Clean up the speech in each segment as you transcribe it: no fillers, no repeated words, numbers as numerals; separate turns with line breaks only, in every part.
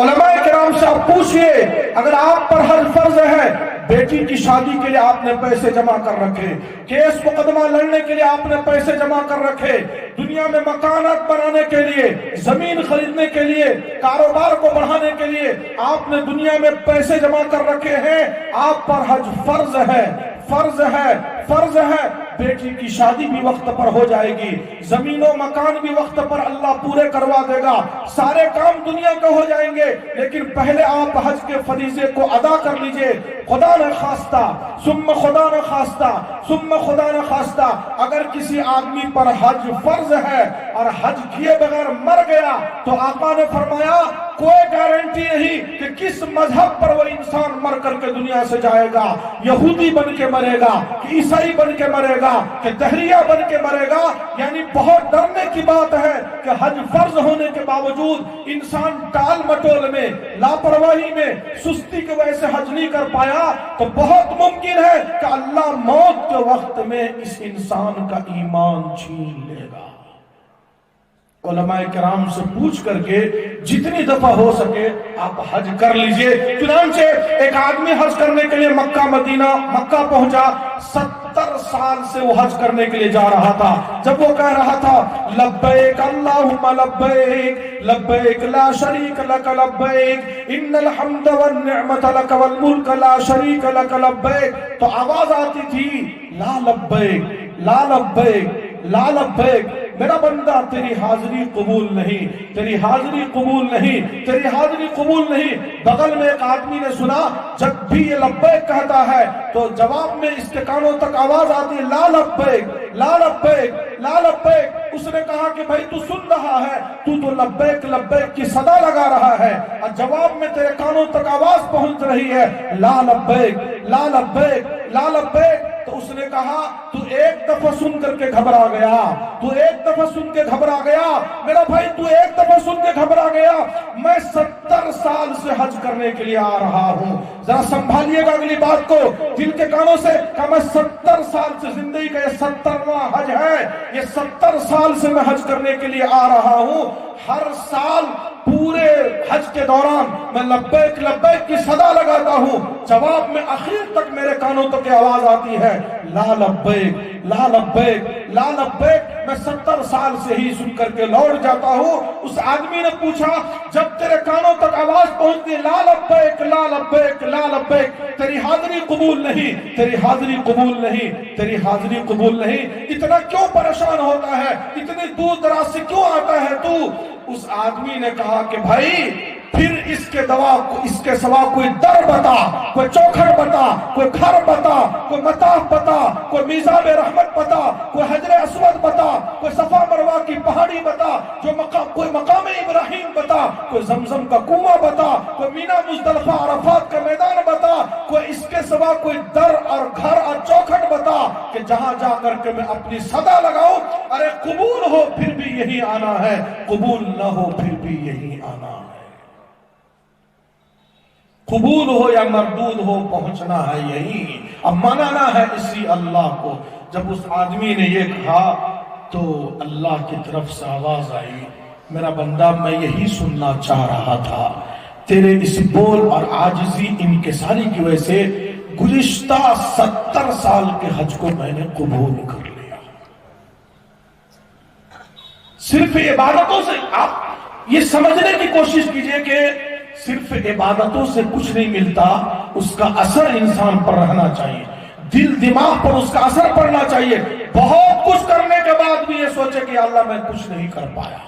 علماء کرام سے آپ پوچھئے، اگر آپ پر حج فرض ہے، بیٹی کی شادی کے لیے آپ نے پیسے جمع کر رکھے، کیس مقدمہ لڑنے کے لیے آپ نے پیسے جمع کر رکھے، دنیا میں مکانات بنانے کے لیے، زمین خریدنے کے لیے، کاروبار کو بڑھانے کے لیے آپ نے دنیا میں پیسے جمع کر رکھے ہیں، آپ پر حج فرض ہے، فرض ہے، فرض ہے۔ بیٹی کی شادی بھی وقت پر ہو جائے گی، زمین و مکان بھی وقت پر اللہ پورے کروا دے گا، سارے کام دنیا کے ہو جائیں گے، لیکن پہلے آپ حج کے فریضے کو ادا کر لیجئے۔ خدا نہ خواستہ، ثم خدا نہ خواستہ، ثم خدا نہ خواستہ اگر کسی آدمی پر حج فرض ہے اور حج کیے بغیر مر گیا تو آقا نے فرمایا کوئی گارنٹی نہیں کہ کس مذہب پر وہ انسان مر کر کے دنیا سے جائے گا، یہودی بن کے مرے گا کہ عیسائی بن کے مرے گا کہ دہریہ بن کے مرے گا۔ یعنی بہت ڈرنے کی بات ہے کہ حج فرض ہونے کے باوجود انسان ٹال مٹول میں، لاپرواہی میں، سستی کی وجہ سے حج نہیں کر پایا تو بہت ممکن ہے کہ اللہ موت کے وقت میں اس انسان کا ایمان چھین لے گا۔ علماء کرام سے پوچھ کر کے جتنی دفعہ ہو سکے آپ حج کر لیجئے۔ چنانچہ ایک آدمی حج کرنے کے لیے مکہ پہنچا، 70 سال سے وہ حج کرنے کے لیے جا رہا تھا۔ جب وہ کہہ رہا تھا لبیک اللہم لبیک لبیک لا شریک لک لبیک ان الحمد والنعمت لک والملک لا شریک لک لبیک، تو آواز آتی تھی لا لبیک لا لبیک لا لبیک، میرا بندہ تیری حاضری قبول نہیں، تیری حاضری قبول نہیں، تیری حاضری قبول نہیں۔ بغل میں ایک آدمی نے سنا جب بھی یہ لبیک کہتا ہے تو جواب میں اس کے کانوں تک آواز آتی ہے لا لبیک لا لبیک لا لبیک۔ اس نے کہا کہ بھائی تو سن رہا ہے، تو لبیک لبیک کی صدا لگا رہا ہے اور جواب میں تیرے کانوں تک آواز پہنچ رہی ہے لا لبیک لا لبیک لا لبیک۔ تو اس نے کہا تو ایک دفعہ سن کر کے گھبرا گیا، تو ایک دفعہ سن کے گھبرا گیا، میرا بھائی تو ایک دفعہ سن کے گھبرا گیا، میں 70 سال سے حج کرنے کے لیے آ رہا ہوں۔ ذرا سنبھالیے گا اگلی بات کو دل کے کانوں سے کہ میں 70 سال سے، زندگی کا یہ 70واں حج ہے، یہ 70 سال سے میں حج کرنے کے لیے آ رہا ہوں۔ ہر سال پورے حج کے دوران میں لبیک لبیک کی صدا لگاتا ہوں، جواب میں آخر تک میرے کانوں تک آواز آتی ہے لا لبیک لا لبیک لا لبیک۔ میں 70 سال سے ہی سن کر کے لوٹ جاتا ہوں۔ اس آدمی نے پوچھا جب تیرے کانوں تک آواز پہنچتی لا لبیک لا لبیک لا لبیک، تیری حاضری قبول نہیں، تیری حاضری قبول نہیں، تیری حاضری قبول نہیں، اتنا کیوں پریشان ہوتا ہے، اتنی دور دراز سے کیوں آتا ہے تو؟ اس آدمی نے کہا کہ بھائی پھر اس کے سوا کوئی در بتا، کوئی چوکھٹ بتا، کوئی گھر بتا، کوئی مطاف بتا، کوئی میزاب رحمت بتا، کوئی حجر اسود بتا، کوئی صفا مروہ کی پہاڑی بتا، کوئی مقام ابراہیم بتا، کوئی زمزم کا کنواں بتا، کوئی مینا مزدلفہ عرفات کا میدان بتا، کوئی اس کے سوا کوئی در اور گھر اور چوکھٹ بتا کہ جہاں جا کر کے میں اپنی صدا لگاؤں۔ ارے قبول ہو پھر بھی یہی آنا ہے، قبول نہ ہو پھر بھی یہی آنا ہے، قبول ہو یا مردود ہو پہنچنا ہے یہی، اب منانا ہے اسی اللہ کو۔ جب اس آدمی نے یہ کہا تو اللہ کی طرف سے آواز آئی میرا بندہ میں یہی سننا چاہ رہا تھا، تیرے اس بول اور عاجزی انکساری کی وجہ سے گزشتہ 70 سال کے حج کو میں نے قبول کر لیا۔ صرف عبادتوں سے آپ یہ سمجھنے کی کوشش کیجئے کہ صرف عبادتوں سے کچھ نہیں ملتا، اس کا اثر انسان پر رہنا چاہیے، دل دماغ پر اس کا اثر پڑنا چاہیے۔ بہت کچھ کرنے کے بعد بھی یہ سوچے کہ اللہ میں کچھ نہیں کر پایا۔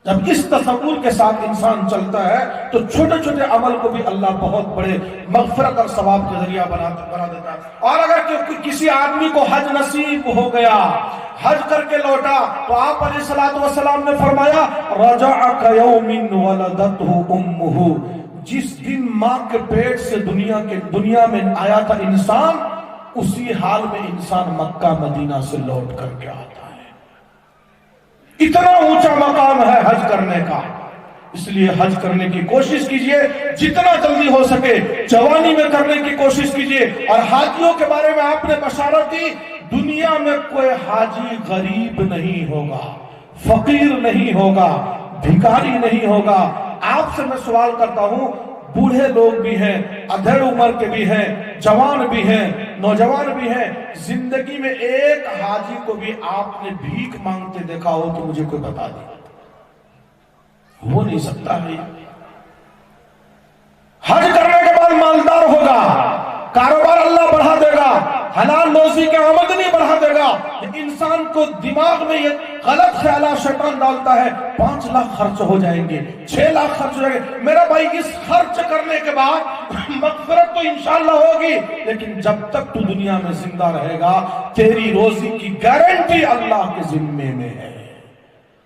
جب اس تصور کے ساتھ انسان چلتا ہے تو چھوٹے چھوٹے عمل کو بھی اللہ بہت بڑے مغفرت اور ثواب کے ذریعہ بنا دیتا ہے۔ اور اگر کسی آدمی کو حج نصیب ہو گیا، حج کر کے لوٹا، تو آپ علیہ الصلوۃ والسلام نے فرمایا رجع کیوم ولدتہ امہ، جس دن ماں کے پیٹ سے دنیا میں آیا تھا انسان، اسی حال میں انسان مکہ مدینہ سے لوٹ کر کے آتا ہے۔ اتنا اونچا مقام ہے حج کرنے کا، اس لیے حج کرنے کی کوشش کیجئے، جتنا جلدی ہو سکے جوانی میں کرنے کی کوشش کیجئے۔ اور حاجیوں کے بارے میں آپ نے بشارت دی، دنیا میں کوئی حاجی غریب نہیں ہوگا، فقیر نہیں ہوگا، بھکاری نہیں ہوگا، آپ سے میں سوال کرتا ہوں، بوڑھے لوگ بھی ہیں، ادھیڑ عمر کے بھی ہیں، جوان بھی ہیں، نوجوان بھی ہیں، زندگی میں ایک حاجی کو بھی آپ نے بھیک مانگتے دیکھا ہو تو مجھے کوئی بتا دے؟ ہو نہیں سکتا ہے۔ حج کرنے کے بعد مالدار ہوگا، کاروبار اللہ بڑھا دے گا، حلال روزی کے آمدنی بڑھا دے گا۔ انسان کو دماغ میں یہ غلط خیالات شیطان ڈالتا ہے، 5 لاکھ خرچ ہو جائیں گے، 6 لاکھ خرچ ہو جائیں گے۔ میرا بھائی، اس خرچ کرنے کے بعد مغفرت تو انشاءاللہ ہوگی، لیکن جب تک تو دنیا میں زندہ رہے گا تیری روزی کی گارنٹی اللہ کے ذمے میں ہے۔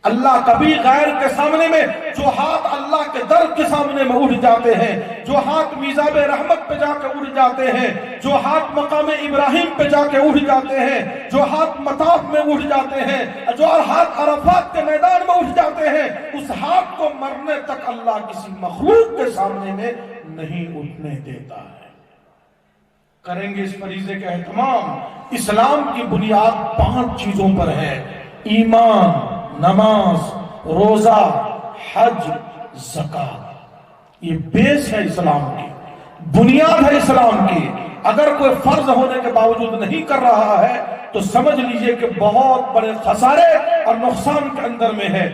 اللہ کبھی غیر کے سامنے میں، جو ہاتھ اللہ کے در کے سامنے میں اٹھ جاتے ہیں، جو ہاتھ میزاب رحمت پہ جا کے اٹھ جاتے ہیں، جو ہاتھ مقام ابراہیم پہ جا کے اٹھ جاتے ہیں، جو ہاتھ مطاف میں اٹھ جاتے ہیں، جو ہاتھ عرفات کے میدان میں اٹھ جاتے ہیں، اس ہاتھ کو مرنے تک اللہ کسی مخلوق کے سامنے میں نہیں اٹھنے دیتا ہے۔ کریں گے اس فریضے کا اہتمام۔ اسلام کی بنیاد 5 چیزوں پر ہے: ایمان، نماز، روزہ، حج، زکات۔ یہ بیس ہے اسلام کی، بنیاد ہے اسلام کی۔ اگر کوئی فرض ہونے کے باوجود نہیں کر رہا ہے تو سمجھ لیجئے کہ بہت بڑے خسارے اور نقصان کے اندر میں ہے۔